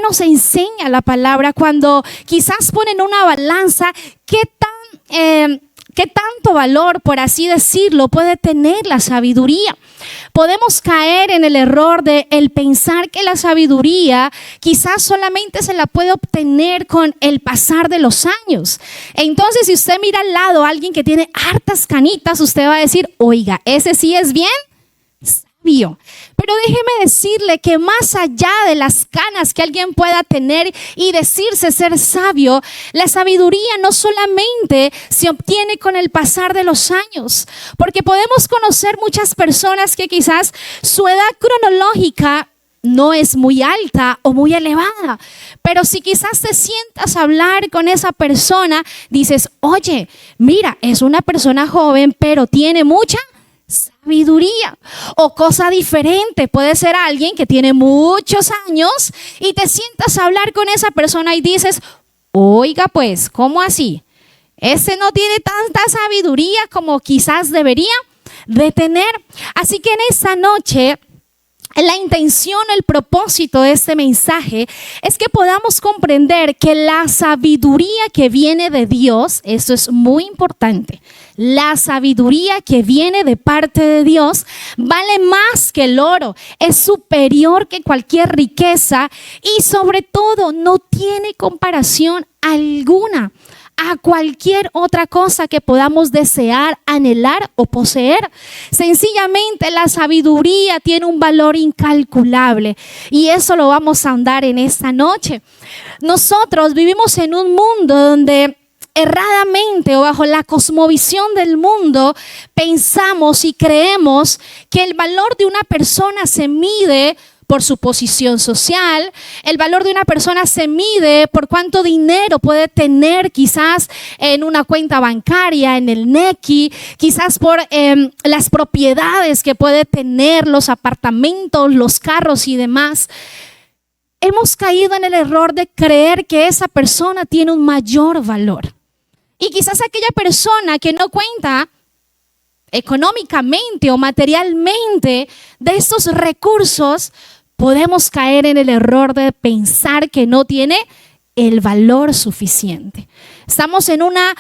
nos enseña la palabra cuando quizás ponen una balanza? ¿Qué tanto valor, por así decirlo, puede tener la sabiduría? Podemos caer en el error de el pensar que la sabiduría quizás solamente se la puede obtener con el pasar de los años. Entonces, si usted mira al lado a alguien que tiene hartas canitas, usted va a decir, oiga, ese sí es bien sabio. Pero déjeme decirle que más allá de las canas que alguien pueda tener y decirse ser sabio, la sabiduría no solamente se obtiene con el pasar de los años, porque podemos conocer muchas personas que quizás su edad cronológica no es muy alta o muy elevada, pero si quizás te sientas a hablar con esa persona, dices, oye, mira, es una persona joven, pero tiene mucha sabiduría. O cosa diferente, puede ser alguien que tiene muchos años y te sientas a hablar con esa persona y dices, oiga pues, ¿cómo así? Ese no tiene tanta sabiduría como quizás debería de tener. Así que en esta noche, la intención, el propósito de este mensaje es que podamos comprender que la sabiduría que viene de Dios, eso es muy importante, la sabiduría que viene de parte de Dios vale más que el oro, es superior que cualquier riqueza y sobre todo no tiene comparación alguna a cualquier otra cosa que podamos desear, anhelar o poseer. Sencillamente la sabiduría tiene un valor incalculable y eso lo vamos a ahondar en esta noche. Nosotros vivimos en un mundo donde erradamente o bajo la cosmovisión del mundo pensamos y creemos que el valor de una persona se mide por su posición social, el valor de una persona se mide por cuánto dinero puede tener quizás en una cuenta bancaria, en el Nequi, quizás por las propiedades que puede tener, los apartamentos, los carros y demás. Hemos caído en el error de creer que esa persona tiene un mayor valor. Y quizás aquella persona que no cuenta económicamente o materialmente de estos recursos, podemos caer en el error de pensar que no tiene el valor suficiente. Estamos en una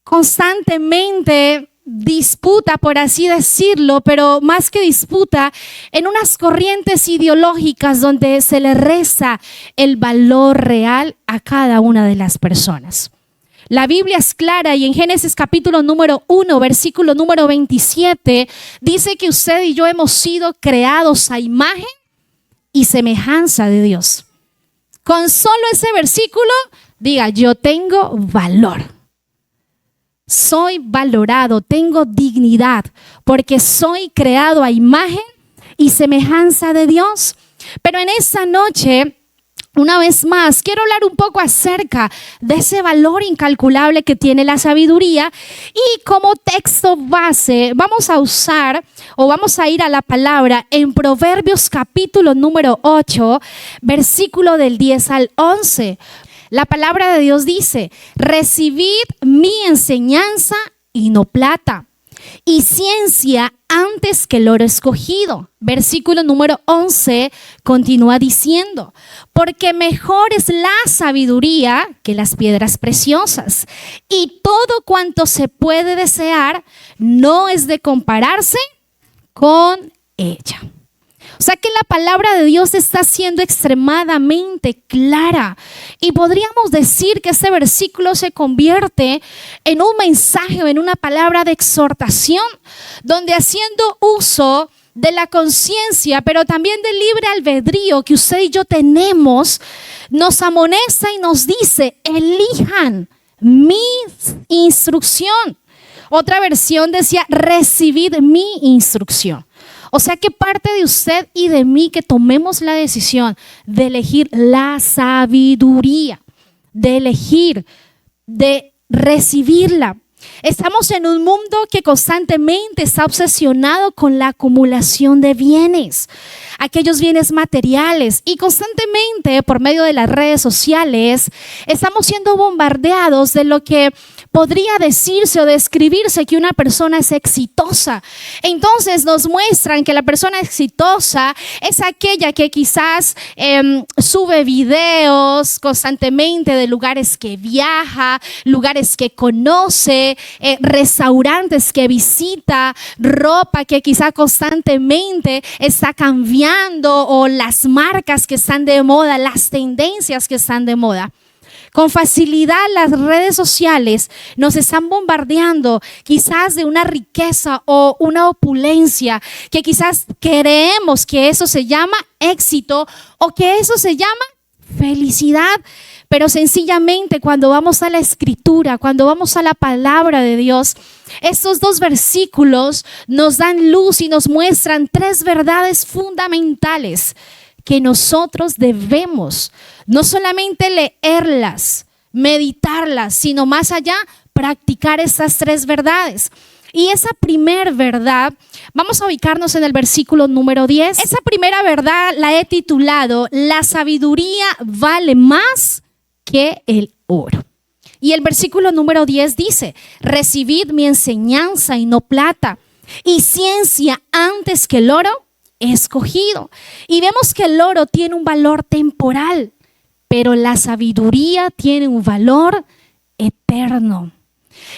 constantemente disputa, por así decirlo, pero más que disputa, en unas corrientes ideológicas donde se le resta el valor real a cada una de las personas. La Biblia es clara y en Génesis capítulo número 1, versículo número 27, dice que usted y yo hemos sido creados a imagen y semejanza de Dios. Con solo ese versículo, diga, yo tengo valor. Soy valorado, tengo dignidad, porque soy creado a imagen y semejanza de Dios. Pero en esta noche, una vez más, quiero hablar un poco acerca de ese valor incalculable que tiene la sabiduría y como texto base vamos a usar o vamos a ir a la palabra en Proverbios capítulo número 8, versículo del 10 al 11. La palabra de Dios dice, recibid mi enseñanza y no plata, y ciencia antes que el oro escogido. Versículo número 11 continúa diciendo, porque mejor es la sabiduría que las piedras preciosas, y todo cuanto se puede desear no es de compararse con ella. O sea que la palabra de Dios está siendo extremadamente clara y podríamos decir que este versículo se convierte en un mensaje o en una palabra de exhortación donde haciendo uso de la conciencia, pero también del libre albedrío que usted y yo tenemos, nos amonesta y nos dice, elijan mi instrucción. Otra versión decía, recibid mi instrucción. O sea que parte de usted y de mí que tomemos la decisión de elegir la sabiduría, de elegir, de recibirla. Estamos en un mundo que constantemente está obsesionado con la acumulación de bienes, aquellos bienes materiales, y constantemente por medio de las redes sociales estamos siendo bombardeados de lo que podría decirse o describirse que una persona es exitosa. Entonces nos muestran que la persona exitosa es aquella que quizás sube videos constantemente de lugares que viaja, lugares que conoce, restaurantes que visita, ropa que quizás constantemente está cambiando, o las marcas que están de moda, las tendencias que están de moda. Con facilidad las redes sociales nos están bombardeando quizás de una riqueza o una opulencia que quizás creemos que eso se llama éxito o que eso se llama felicidad. Pero sencillamente cuando vamos a la Escritura, cuando vamos a la palabra de Dios, estos dos versículos nos dan luz y nos muestran tres verdades fundamentales que nosotros debemos no solamente leerlas, meditarlas, sino más allá, practicar estas tres verdades. Y esa primer verdad, vamos a ubicarnos en el versículo número 10. Esa primera verdad la he titulado: la sabiduría vale más que el oro. Y el versículo número 10 dice: recibid mi enseñanza y no plata, y ciencia antes que el oro escogido. Y vemos que el oro tiene un valor temporal, pero la sabiduría tiene un valor eterno.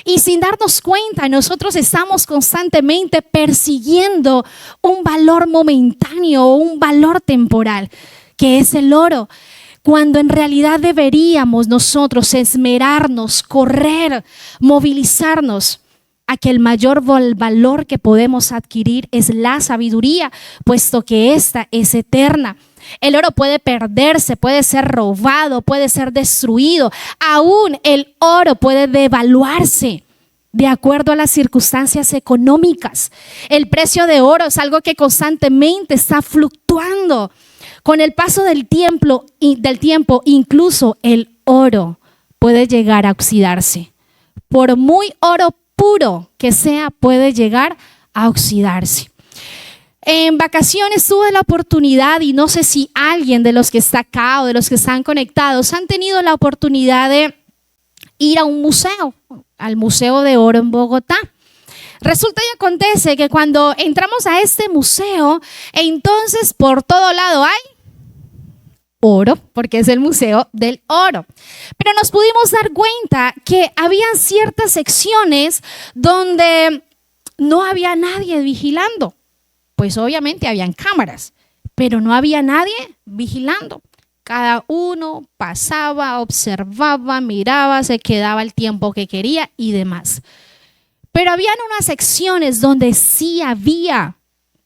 Y sin darnos cuenta, nosotros estamos constantemente persiguiendo un valor momentáneo o un valor temporal, que es el oro, cuando en realidad deberíamos nosotros esmerarnos, correr, movilizarnos a que el mayor valor que podemos adquirir es la sabiduría, puesto que esta es eterna. El oro puede perderse, puede ser robado, puede ser destruido. Aún el oro puede devaluarse de acuerdo a las circunstancias económicas. El precio de oro es algo que constantemente está fluctuando. Con el paso del tiempo, incluso el oro puede llegar a oxidarse. Por muy oro puro que sea, puede llegar a oxidarse. En vacaciones tuve la oportunidad, y no sé si alguien de los que está acá o de los que están conectados han tenido la oportunidad de ir a un museo, al Museo de Oro en Bogotá. Resulta y acontece que cuando entramos a este museo, entonces por todo lado hay oro, porque es el Museo del Oro. Pero nos pudimos dar cuenta que habían ciertas secciones donde no había nadie vigilando. Pues obviamente habían cámaras, pero no había nadie vigilando. Cada uno pasaba, observaba, miraba, se quedaba el tiempo que quería y demás. Pero habían unas secciones donde sí había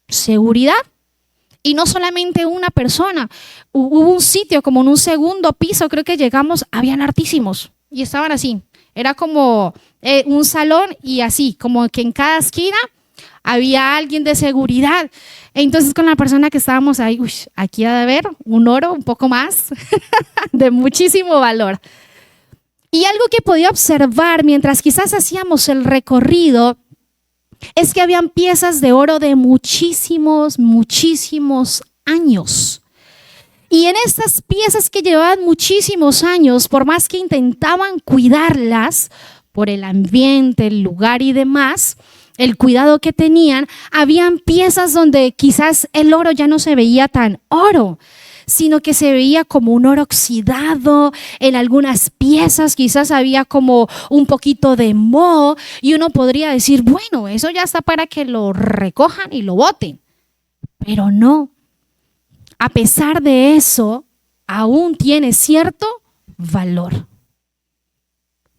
seguridad. Y no solamente una persona, hubo un sitio como en un segundo piso, creo que llegamos, habían hartísimos y estaban así. Era como un salón y así, como que en cada esquina había alguien de seguridad. Entonces con la persona que estábamos ahí, aquí ha de haber un oro un poco más de muchísimo valor. Y algo que podía observar mientras quizás hacíamos el recorrido es que habían piezas de oro de muchísimos años. Y en estas piezas que llevaban muchísimos años, por más que intentaban cuidarlas por el ambiente, el lugar y demás, el cuidado que tenían, habían piezas donde quizás el oro ya no se veía tan oro, sino que se veía como un oro oxidado. En algunas piezas quizás había como un poquito de moho y uno podría decir, bueno, eso ya está para que lo recojan y lo boten. Pero no, a pesar de eso, aún tiene cierto valor.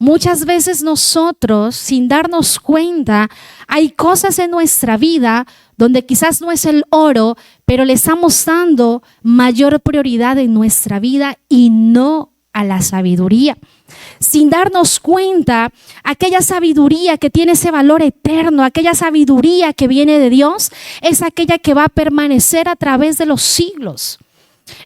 Muchas veces nosotros, sin darnos cuenta, hay cosas en nuestra vida donde quizás no es el oro, pero le estamos dando mayor prioridad en nuestra vida y no a la sabiduría. Sin darnos cuenta, aquella sabiduría que tiene ese valor eterno, aquella sabiduría que viene de Dios, es aquella que va a permanecer a través de los siglos.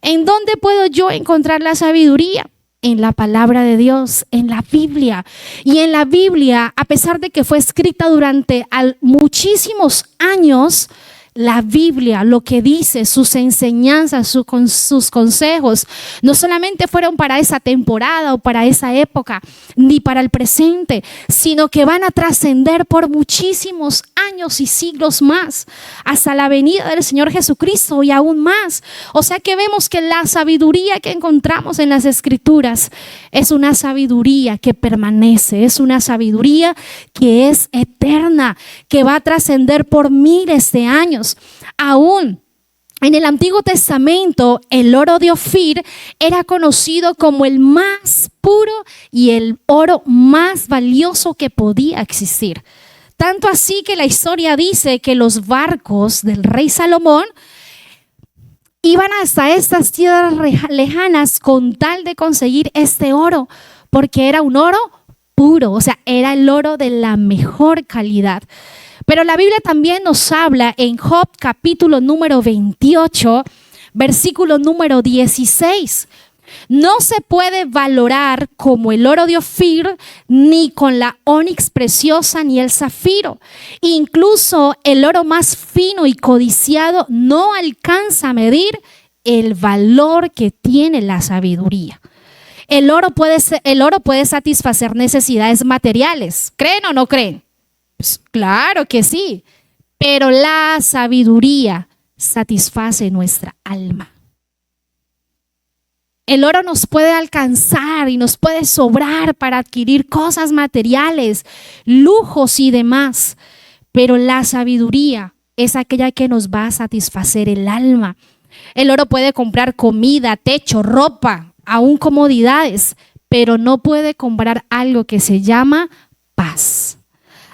¿En dónde puedo yo encontrar la sabiduría? En la palabra de Dios, en la Biblia. Y en la Biblia, a pesar de que fue escrita durante muchísimos años, la Biblia, lo que dice, sus enseñanzas, sus consejos, no solamente fueron para esa temporada o para esa época, ni para el presente, sino que van a trascender por muchísimos años y siglos más, hasta la venida del Señor Jesucristo y aún más. O sea que vemos que la sabiduría que encontramos en las Escrituras es una sabiduría que permanece, es una sabiduría que es eterna, que va a trascender por miles de años. Aún en el Antiguo Testamento, el oro de Ofir era conocido como el más puro y el oro más valioso que podía existir. Tanto así que la historia dice que los barcos del rey Salomón iban hasta estas tierras lejanas con tal de conseguir este oro, porque era un oro puro, o sea, era el oro de la mejor calidad. Pero la Biblia también nos habla en Job capítulo número 28, versículo número 16. No se puede valorar como el oro de Ofir, ni con la ónix preciosa, ni el zafiro. Incluso el oro más fino y codiciado no alcanza a medir el valor que tiene la sabiduría. El oro puede satisfacer necesidades materiales. ¿Creen o no creen? Pues claro que sí, pero la sabiduría satisface nuestra alma. El oro nos puede alcanzar y nos puede sobrar para adquirir cosas materiales, lujos y demás, pero la sabiduría es aquella que nos va a satisfacer el alma. El oro puede comprar comida, techo, ropa, aún comodidades, pero no puede comprar algo que se llama paz.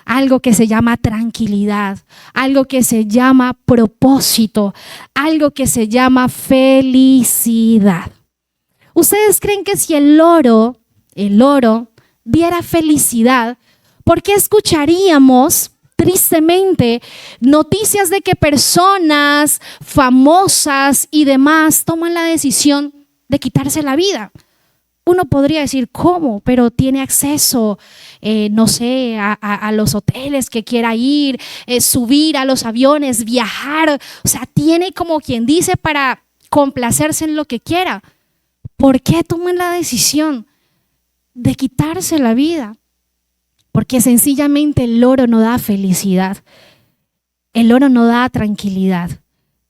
Algo que se llama tranquilidad, algo que se llama propósito, algo que se llama felicidad. ¿Ustedes creen que si el oro diera felicidad, por qué escucharíamos tristemente noticias de que personas famosas y demás toman la decisión de quitarse la vida? Uno podría decir, ¿cómo? Pero tiene acceso, no sé, a los hoteles que quiera ir, subir a los aviones, viajar. O sea, tiene como quien dice para complacerse en lo que quiera. ¿Por qué toman la decisión de quitarse la vida? Porque sencillamente el oro no da felicidad. El oro no da tranquilidad.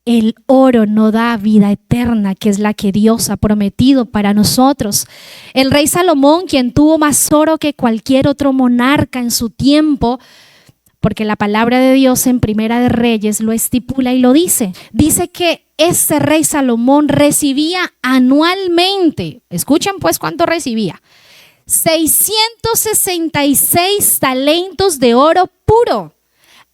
El oro no da vida eterna, que es la que Dios ha prometido para nosotros. El rey Salomón, quien tuvo más oro que cualquier otro monarca en su tiempo, porque la palabra de Dios en Primera de Reyes lo estipula y lo dice. Dice que este rey Salomón recibía anualmente, escuchen pues cuánto recibía, 666 talentos de oro puro,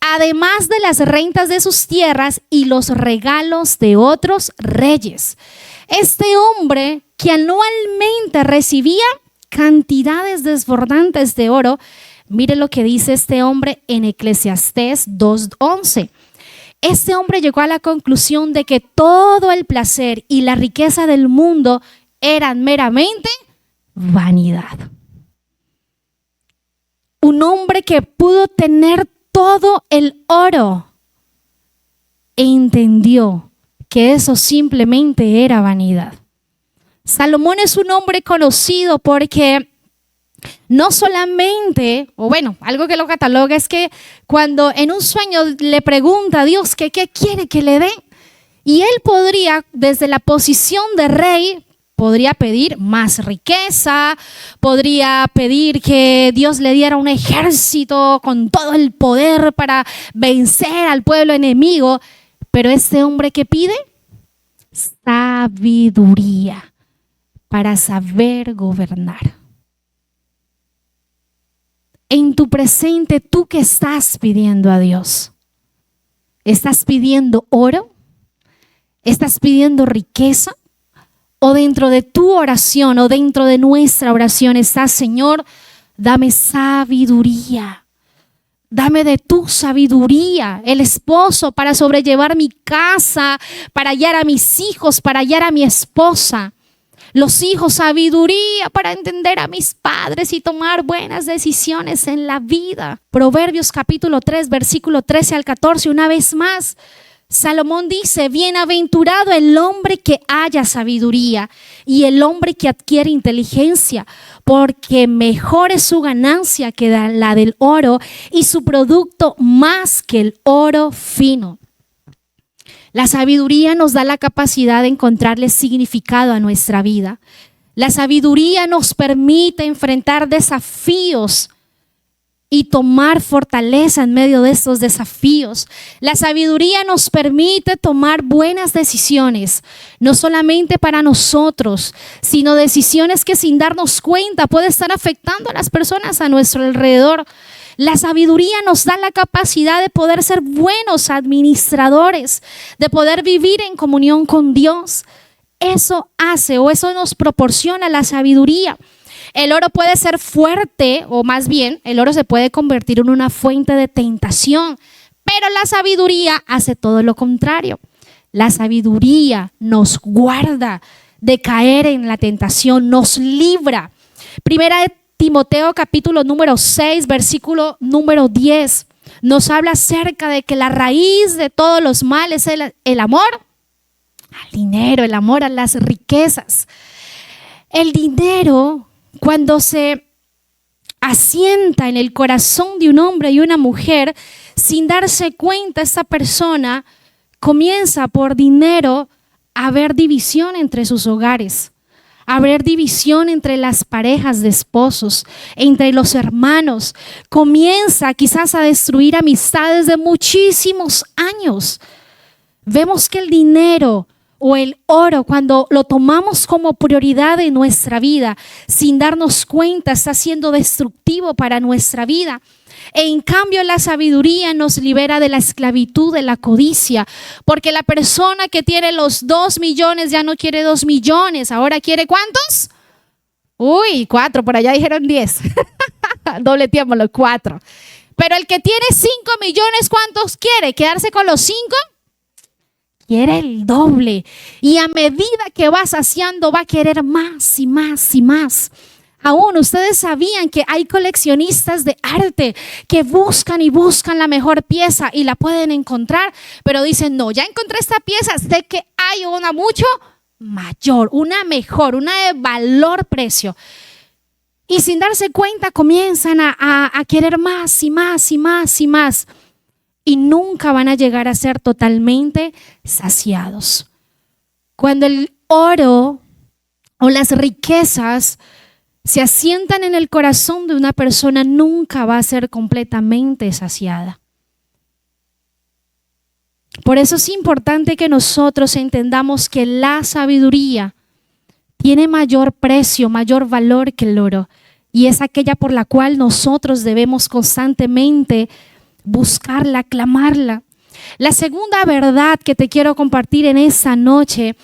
además de las rentas de sus tierras y los regalos de otros reyes. Este hombre que anualmente recibía cantidades desbordantes de oro, mire lo que dice este hombre en Eclesiastés 2:11. Este hombre llegó a la conclusión de que todo el placer y la riqueza del mundo eran meramente vanidad. Un hombre que pudo tener todo el oro e entendió que eso simplemente era vanidad. Salomón es un hombre conocido porque no solamente, o bueno, algo que lo cataloga es que cuando en un sueño le pregunta a Dios que qué quiere que le dé, y él podría, desde la posición de rey, podría pedir más riqueza, podría pedir que Dios le diera un ejército con todo el poder para vencer al pueblo enemigo. Pero este hombre, ¿qué pide? Sabiduría para saber gobernar. En tu presente, ¿tú qué estás pidiendo a Dios? ¿Estás pidiendo oro? ¿Estás pidiendo riqueza? O dentro de tu oración o dentro de nuestra oración está, Señor, dame sabiduría. Dame de tu sabiduría, el esposo para sobrellevar mi casa, para hallar a mis hijos, para hallar a mi esposa. Los hijos, sabiduría para entender a mis padres y tomar buenas decisiones en la vida. Proverbios capítulo 3, versículo 13 al 14, una vez más. Salomón dice, bienaventurado el hombre que haya sabiduría y el hombre que adquiere inteligencia, porque mejor es su ganancia que la del oro y su producto más que el oro fino. La sabiduría nos da la capacidad de encontrarle significado a nuestra vida. La sabiduría nos permite enfrentar desafíos y tomar fortaleza en medio de estos desafíos. La sabiduría nos permite tomar buenas decisiones, no solamente para nosotros, sino decisiones que sin darnos cuenta pueden estar afectando a las personas a nuestro alrededor. La sabiduría nos da la capacidad de poder ser buenos administradores, de poder vivir en comunión con Dios. Eso hace o eso nos proporciona la sabiduría. El oro puede ser fuerte, o más bien, el oro se puede convertir en una fuente de tentación, pero la sabiduría hace todo lo contrario. La sabiduría nos guarda de caer en la tentación, nos libra. Primera de Timoteo capítulo número 6, versículo número 10, nos habla acerca de que la raíz de todos los males es el amor al dinero, el amor a las riquezas. El dinero, cuando se asienta en el corazón de un hombre y una mujer, sin darse cuenta, esa persona comienza por dinero a haber división entre sus hogares, a haber división entre las parejas de esposos, entre los hermanos. Comienza quizás a destruir amistades de muchísimos años. Vemos que el dinero o el oro, cuando lo tomamos como prioridad en nuestra vida, sin darnos cuenta, está siendo destructivo para nuestra vida. En cambio, la sabiduría nos libera de la esclavitud, de la codicia, porque la persona que tiene los 2 millones ya no quiere 2 millones, ahora quiere ¿cuántos? 4, por allá dijeron 10. Dobleteémoslo, 4. Pero el que tiene 5 millones, ¿cuántos quiere? ¿Quedarse con los 5? Quiere el doble, y a medida que va saciando va a querer más y más y más. Aún ustedes sabían que hay coleccionistas de arte que buscan y buscan la mejor pieza y la pueden encontrar, pero dicen, no, ya encontré esta pieza, sé que hay una mucho mayor, una mejor, una de valor-precio. Y sin darse cuenta comienzan a querer más y más y más y más. Y nunca van a llegar a ser totalmente saciados. Cuando el oro o las riquezas se asientan en el corazón de una persona, nunca va a ser completamente saciada. Por eso es importante que nosotros entendamos que la sabiduría tiene mayor precio, mayor valor que el oro, y es aquella por la cual nosotros debemos constantemente buscarla, clamarla. La segunda verdad que te quiero compartir en esta noche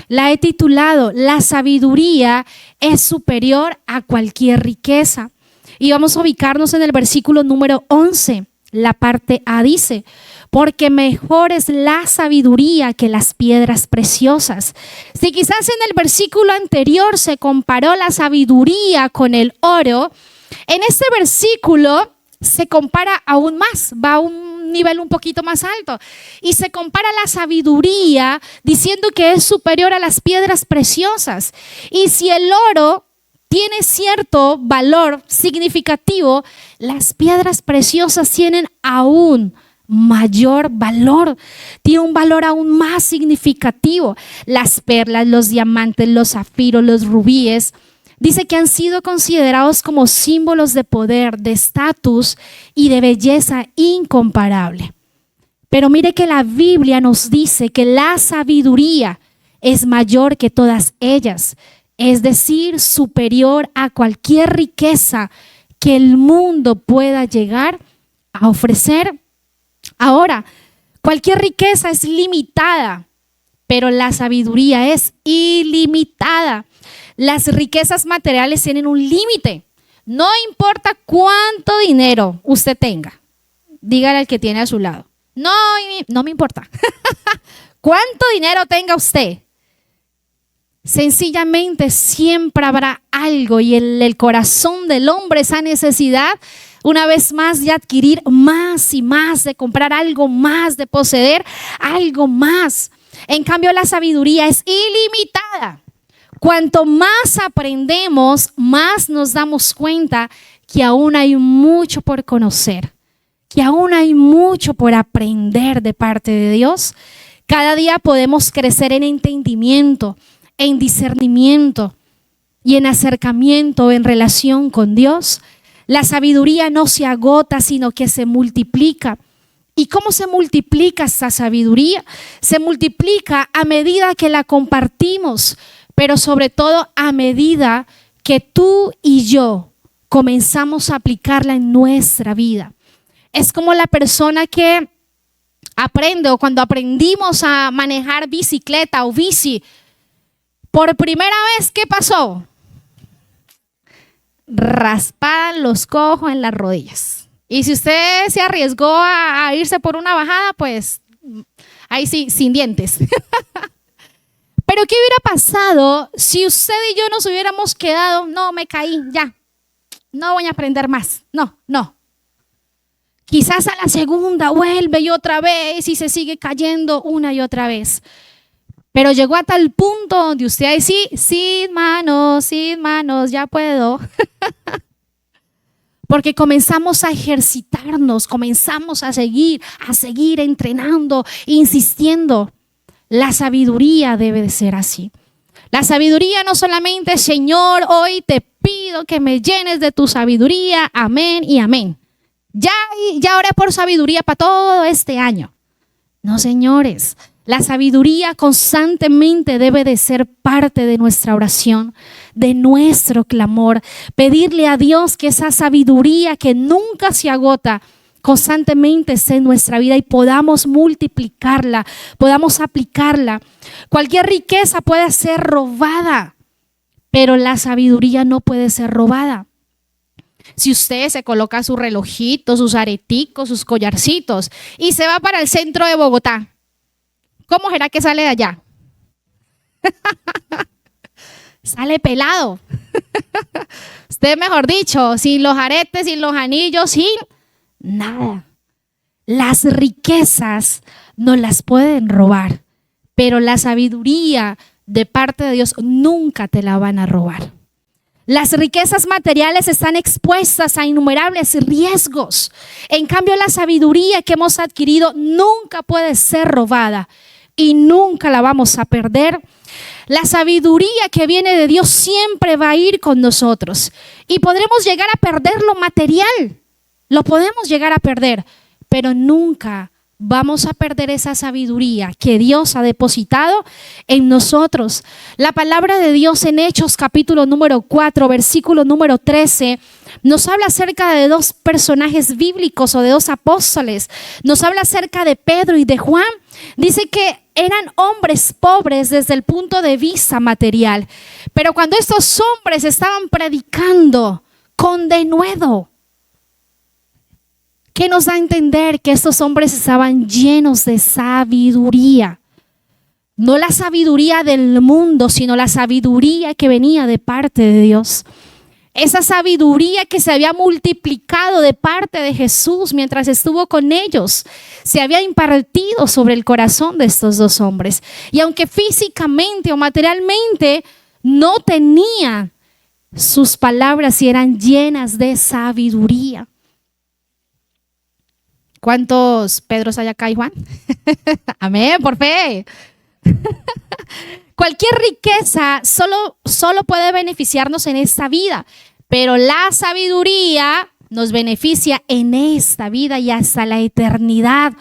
la he titulado: la sabiduría es superior a cualquier riqueza. Y vamos a ubicarnos en el versículo número 11. La parte A dice: porque mejor es la sabiduría que las piedras preciosas. Si quizás en el versículo anterior se comparó la sabiduría con el oro, en este versículo se compara aún más, va a un nivel un poquito más alto y se compara la sabiduría diciendo que es superior a las piedras preciosas. Y si el oro tiene cierto valor significativo, las piedras preciosas tienen aún mayor valor, tiene un valor aún más significativo. Las perlas, los diamantes, los zafiros, los rubíes, dice que han sido considerados como símbolos de poder, de estatus y de belleza incomparable. Pero mire que la Biblia nos dice que la sabiduría es mayor que todas ellas, es decir, superior a cualquier riqueza que el mundo pueda llegar a ofrecer. Ahora, cualquier riqueza es limitada, pero la sabiduría es ilimitada. Las riquezas materiales tienen un límite. No importa cuánto dinero usted tenga. Dígale al que tiene a su lado: no me importa. Cuánto dinero tenga usted, Sencillamente siempre habrá algo y en el corazón del hombre esa necesidad una vez más de adquirir más y más, de comprar algo más, de poseer algo más. En cambio, la sabiduría es ilimitada. Cuanto más aprendemos, más nos damos cuenta que aún hay mucho por conocer, que aún hay mucho por aprender de parte de Dios. Cada día podemos crecer en entendimiento, en discernimiento y en acercamiento, en relación con Dios. La sabiduría no se agota, sino que se multiplica. ¿Y cómo se multiplica esta sabiduría? Se multiplica a medida que la compartimos, pero sobre todo a medida que tú y yo comenzamos a aplicarla en nuestra vida. Es como la persona que aprende, o cuando aprendimos a manejar bicicleta o bici, por primera vez, ¿qué pasó? Raspaban los cojos en las rodillas. Y si usted se arriesgó a irse por una bajada, pues ahí sí, sin dientes. Pero ¿qué hubiera pasado si usted y yo nos hubiéramos quedado? No, me caí, ya, no voy a aprender más. No. Quizás a la segunda vuelve y otra vez y se sigue cayendo una y otra vez. Pero llegó a tal punto donde usted ahí sí, sin manos, ya puedo. Porque comenzamos a ejercitarnos, comenzamos a seguir entrenando, insistiendo. La sabiduría debe de ser así. La sabiduría no solamente, Señor, hoy te pido que me llenes de tu sabiduría, amén y amén. Ya oré por sabiduría para todo este año. No, señores. La sabiduría constantemente debe de ser parte de nuestra oración, de nuestro clamor. Pedirle a Dios que esa sabiduría que nunca se agota, constantemente esté en nuestra vida y podamos multiplicarla, podamos aplicarla. Cualquier riqueza puede ser robada, pero la sabiduría no puede ser robada. Si usted se coloca sus relojitos, sus areticos, sus collarcitos y se va para el centro de Bogotá, ¿cómo será que sale de allá? Sale pelado. Usted, mejor dicho, sin los aretes, sin los anillos, sin nada. Las riquezas no las pueden robar, pero la sabiduría de parte de Dios nunca te la van a robar. Las riquezas materiales están expuestas a innumerables riesgos. En cambio, la sabiduría que hemos adquirido nunca puede ser robada y nunca la vamos a perder. La sabiduría que viene de Dios siempre va a ir con nosotros y podremos llegar a perder lo material. Lo podemos llegar a perder, pero nunca vamos a perder esa sabiduría que Dios ha depositado en nosotros. La palabra de Dios en Hechos capítulo número 4, versículo número 13, nos habla acerca de dos personajes bíblicos o de dos apóstoles. Nos habla acerca de Pedro y de Juan. Dice que eran hombres pobres desde el punto de vista material, pero cuando estos hombres estaban predicando con denuedo, ¿qué nos da a entender? Que estos hombres estaban llenos de sabiduría. No la sabiduría del mundo, sino la sabiduría que venía de parte de Dios. Esa sabiduría que se había multiplicado de parte de Jesús mientras estuvo con ellos, se había impartido sobre el corazón de estos dos hombres. Y aunque físicamente o materialmente no tenían, sus palabras sí eran llenas de sabiduría. ¿Cuántos Pedros hay acá y Juan? Amén, por fe. Cualquier riqueza solo puede beneficiarnos en esta vida, pero la sabiduría nos beneficia en esta vida y hasta la eternidad.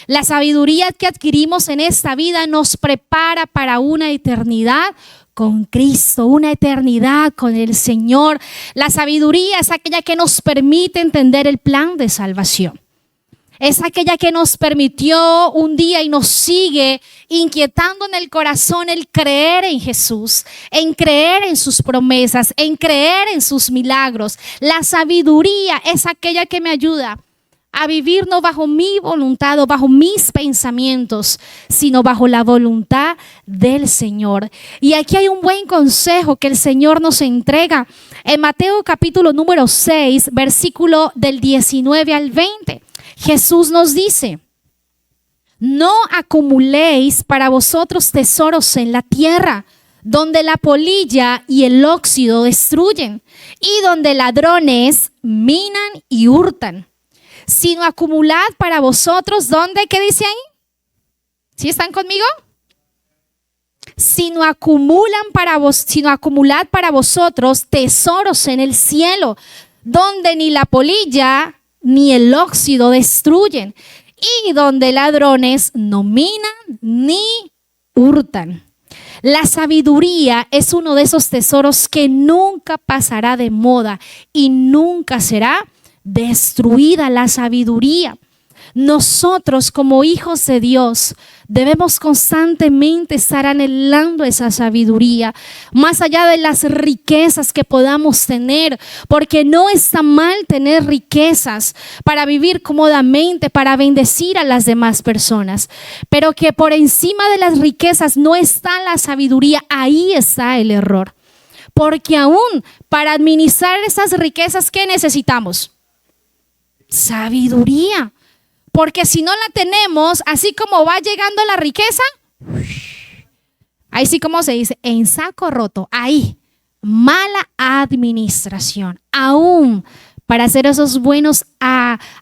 La sabiduría que adquirimos en esta vida nos prepara para una eternidad con Cristo, una eternidad con el Señor. La sabiduría es aquella que nos permite entender el plan de salvación. Es aquella que nos permitió un día y nos sigue inquietando en el corazón el creer en Jesús, en creer en sus promesas, en creer en sus milagros. La sabiduría es aquella que me ayuda a vivir no bajo mi voluntad o bajo mis pensamientos, sino bajo la voluntad del Señor. Y aquí hay un buen consejo que el Señor nos entrega en Mateo capítulo número 6, versículo del 19 al 20. Jesús nos dice: no acumuléis para vosotros tesoros en la tierra, donde la polilla y el óxido destruyen, y donde ladrones minan y hurtan, sino acumulad para vosotros, ¿dónde? ¿Qué dice ahí? ¿Sí están conmigo? Sino acumulad para vosotros tesoros en el cielo, donde ni la polilla ni el óxido destruyen, y donde ladrones no minan ni hurtan. La sabiduría es uno de esos tesoros que nunca pasará de moda y nunca será destruida. La sabiduría. Nosotros como hijos de Dios debemos constantemente estar anhelando esa sabiduría, más allá de las riquezas que podamos tener, porque no está mal tener riquezas para vivir cómodamente, para bendecir a las demás personas, pero que por encima de las riquezas no está la sabiduría. Ahí está el error, porque aún para administrar esas riquezas, ¿qué necesitamos? Sabiduría. Porque si no la tenemos, así como va llegando la riqueza, ahí sí, como se dice, en saco roto, ahí, mala administración. Aún para ser esos buenos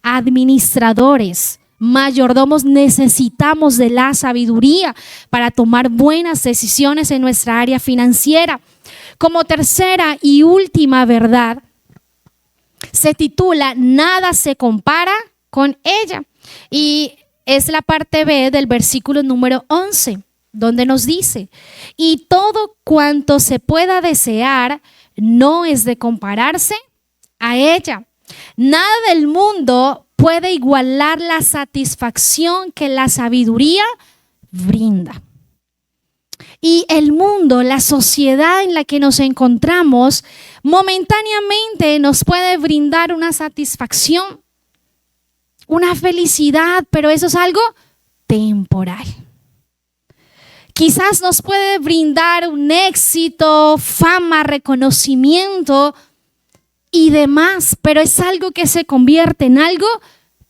administradores, mayordomos, necesitamos de la sabiduría para tomar buenas decisiones en nuestra área financiera. Como tercera y última verdad, se titula Nada se compara con ella. Y es la parte B del versículo número 11, donde nos dice: y todo cuanto se pueda desear no es de compararse a ella. Nada del mundo puede igualar la satisfacción que la sabiduría brinda. Y el mundo, la sociedad en la que nos encontramos, momentáneamente nos puede brindar una satisfacción, una felicidad, pero eso es algo temporal. Quizás nos puede brindar un éxito, fama, reconocimiento y demás, pero es algo que se convierte en algo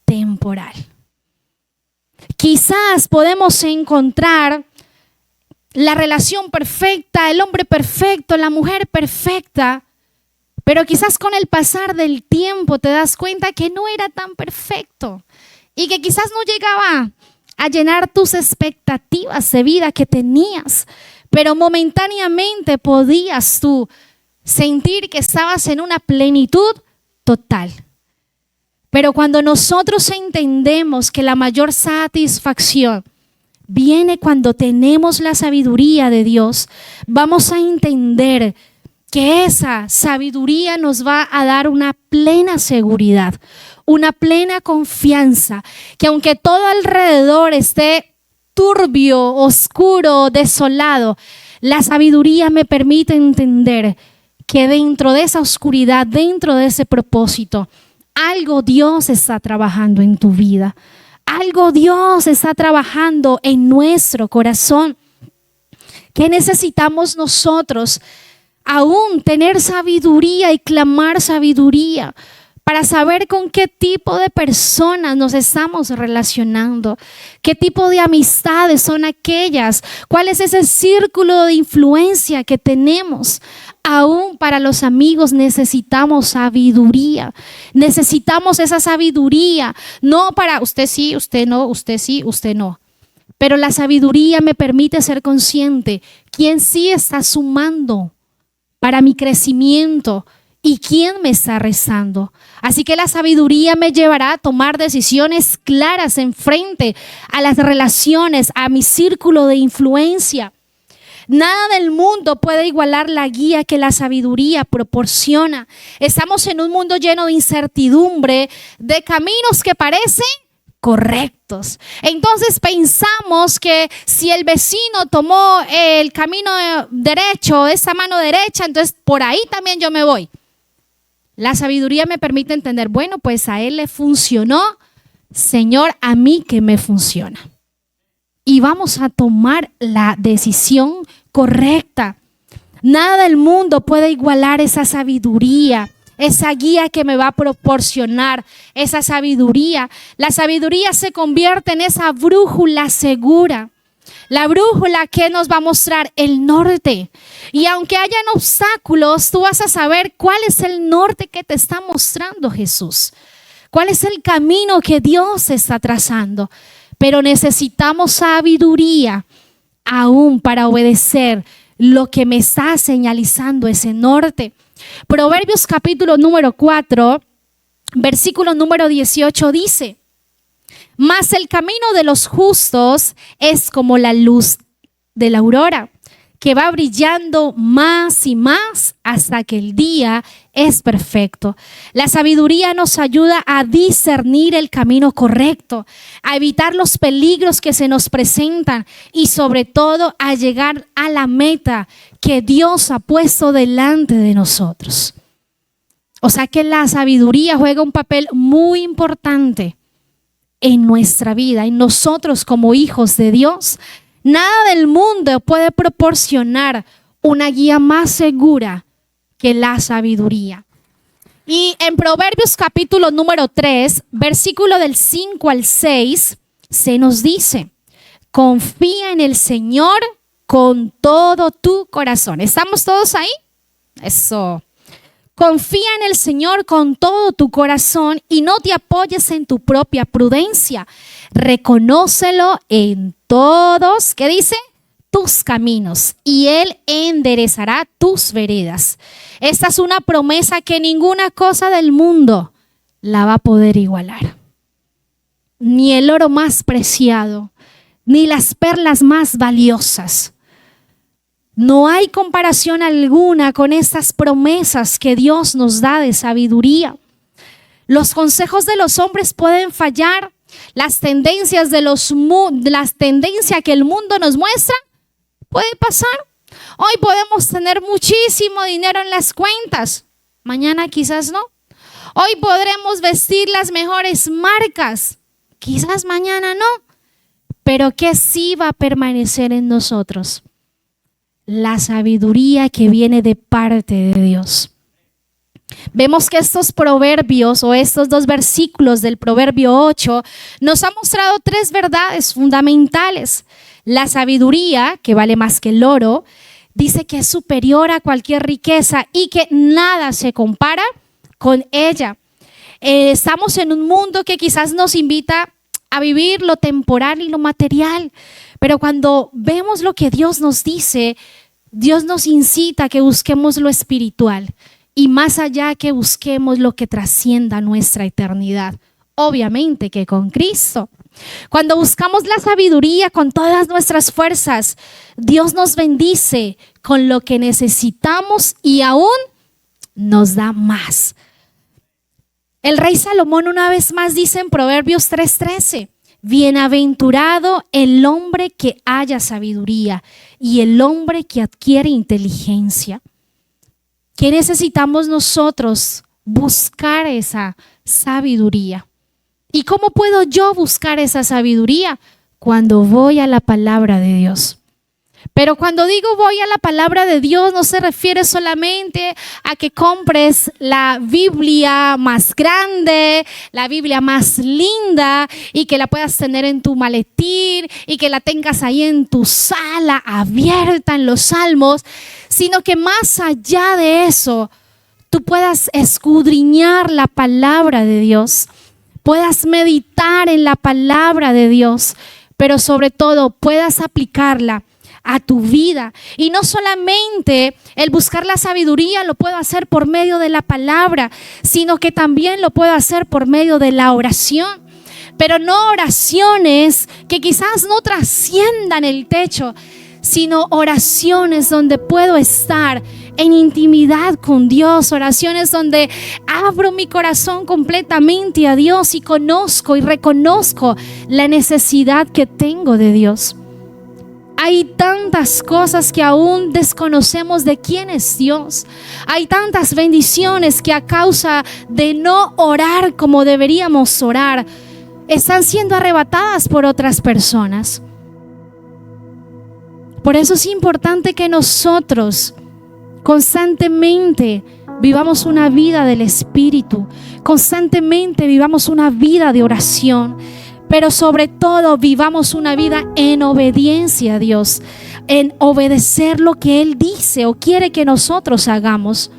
temporal. Quizás podemos encontrar la relación perfecta, el hombre perfecto, la mujer perfecta, pero quizás con el pasar del tiempo te das cuenta que no era tan perfecto y que quizás no llegaba a llenar tus expectativas de vida que tenías, pero momentáneamente podías tú sentir que estabas en una plenitud total. Pero cuando nosotros entendemos que la mayor satisfacción viene cuando tenemos la sabiduría de Dios, vamos a entender que esa sabiduría nos va a dar una plena seguridad, una plena confianza, que aunque todo alrededor esté turbio, oscuro, desolado, la sabiduría me permite entender que dentro de esa oscuridad, dentro de ese propósito, algo Dios está trabajando en tu vida, algo Dios está trabajando en nuestro corazón. ¿Qué necesitamos nosotros? Aún tener sabiduría y clamar sabiduría para saber con qué tipo de personas nos estamos relacionando, qué tipo de amistades son aquellas, cuál es ese círculo de influencia que tenemos. Aún para los amigos necesitamos sabiduría, necesitamos esa sabiduría, no para usted sí, usted no, usted sí, usted no. Pero la sabiduría me permite ser consciente quién sí está sumando para mi crecimiento y quién me está restando. Así que la sabiduría me llevará a tomar decisiones claras en frente a las relaciones, a mi círculo de influencia. Nada del mundo puede igualar la guía que la sabiduría proporciona. Estamos en un mundo lleno de incertidumbre, de caminos que parecen correctos. Entonces pensamos que si el vecino tomó el camino derecho, esa mano derecha, entonces por ahí también yo me voy. La sabiduría me permite entender, bueno, pues a él le funcionó, Señor, a mí que me funciona. Y vamos a tomar la decisión correcta. Nada del mundo puede igualar esa sabiduría, esa guía que me va a proporcionar esa sabiduría. La sabiduría se convierte en esa brújula segura. La brújula que nos va a mostrar el norte. Y aunque hayan obstáculos, tú vas a saber cuál es el norte que te está mostrando Jesús. Cuál es el camino que Dios está trazando. Pero necesitamos sabiduría aún para obedecer lo que me está señalizando ese norte. Proverbios capítulo número 4, versículo número 18 dice: mas el camino de los justos es como la luz de la aurora, que va brillando más y más hasta que el día es perfecto. La sabiduría nos ayuda a discernir el camino correcto, a evitar los peligros que se nos presentan y sobre todo a llegar a la meta que Dios ha puesto delante de nosotros. O sea que la sabiduría juega un papel muy importante en nuestra vida, en nosotros como hijos de Dios. Nada del mundo puede proporcionar una guía más segura que la sabiduría. Y en Proverbios capítulo número 3, versículo del 5 al 6, se nos dice: confía en el Señor con todo tu corazón. ¿Estamos todos ahí? Eso. Confía en el Señor con todo tu corazón y no te apoyes en tu propia prudencia. Reconócelo en todos, ¿qué dice? Tus caminos, y Él enderezará tus veredas. Esta es una promesa que ninguna cosa del mundo la va a poder igualar. Ni el oro más preciado, ni las perlas más valiosas. No hay comparación alguna con estas promesas que Dios nos da de sabiduría. Los consejos de los hombres pueden fallar. Las tendencias que el mundo nos muestra puede pasar. Hoy podemos tener muchísimo dinero en las cuentas. Mañana quizás no. Hoy podremos vestir las mejores marcas. Quizás mañana no. Pero ¿qué sí va a permanecer en nosotros? La sabiduría que viene de parte de Dios. Vemos que estos proverbios o estos dos versículos del Proverbio 8 nos han mostrado tres verdades fundamentales. La sabiduría, que vale más que el oro, dice que es superior a cualquier riqueza y que nada se compara con ella. Estamos en un mundo que quizás nos invita a vivir lo temporal y lo material, pero cuando vemos lo que Dios nos dice, Dios nos incita a que busquemos lo espiritual y más allá que busquemos lo que trascienda nuestra eternidad. Obviamente que con Cristo. Cuando buscamos la sabiduría con todas nuestras fuerzas, Dios nos bendice con lo que necesitamos y aún nos da más. El rey Salomón una vez más dice en Proverbios 3:13: bienaventurado el hombre que haya sabiduría y el hombre que adquiere inteligencia. ¿Qué necesitamos nosotros? Buscar esa sabiduría. ¿Y cómo puedo yo buscar esa sabiduría? Cuando voy a la palabra de Dios. Pero cuando digo voy a la palabra de Dios, no se refiere solamente a que compres la Biblia más grande, la Biblia más linda y que la puedas tener en tu maletín y que la tengas ahí en tu sala abierta en los salmos, sino que más allá de eso, tú puedas escudriñar la palabra de Dios, puedas meditar en la palabra de Dios, pero sobre todo puedas aplicarla a tu vida. Y no solamente el buscar la sabiduría lo puedo hacer por medio de la palabra, sino que también lo puedo hacer por medio de la oración. Pero no oraciones que quizás no trasciendan el techo, sino oraciones donde puedo estar en intimidad con Dios, oraciones donde abro mi corazón completamente a Dios y conozco y reconozco la necesidad que tengo de Dios. Hay tantas cosas que aún desconocemos de quién es Dios. Hay tantas bendiciones que a causa de no orar como deberíamos orar, están siendo arrebatadas por otras personas. Por eso es importante que nosotros constantemente vivamos una vida del Espíritu, constantemente vivamos una vida de oración, pero sobre todo vivamos una vida en obediencia a Dios, en obedecer lo que Él dice o quiere que nosotros hagamos.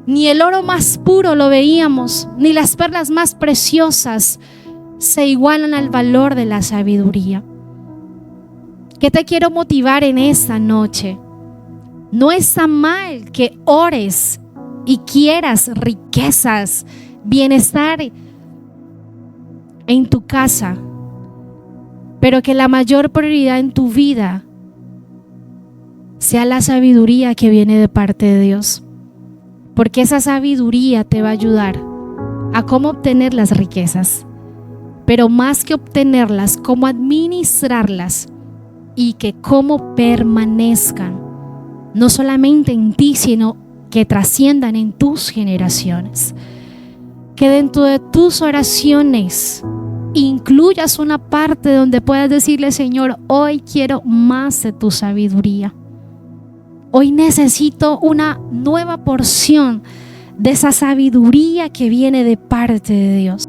Ni el oro más puro lo veíamos, ni las perlas más preciosas se igualan al valor de la sabiduría. ¿Qué te quiero motivar en esta noche? No está mal que ores y quieras riquezas, bienestar en tu casa, pero que la mayor prioridad en tu vida sea la sabiduría que viene de parte de Dios, porque esa sabiduría te va a ayudar a cómo obtener las riquezas, pero más que obtenerlas, cómo administrarlas y que cómo permanezcan, no solamente en ti, sino que trasciendan en tus generaciones. Que dentro de tus oraciones incluyas una parte donde puedas decirle: Señor, hoy quiero más de tu sabiduría. Hoy necesito una nueva porción de esa sabiduría que viene de parte de Dios.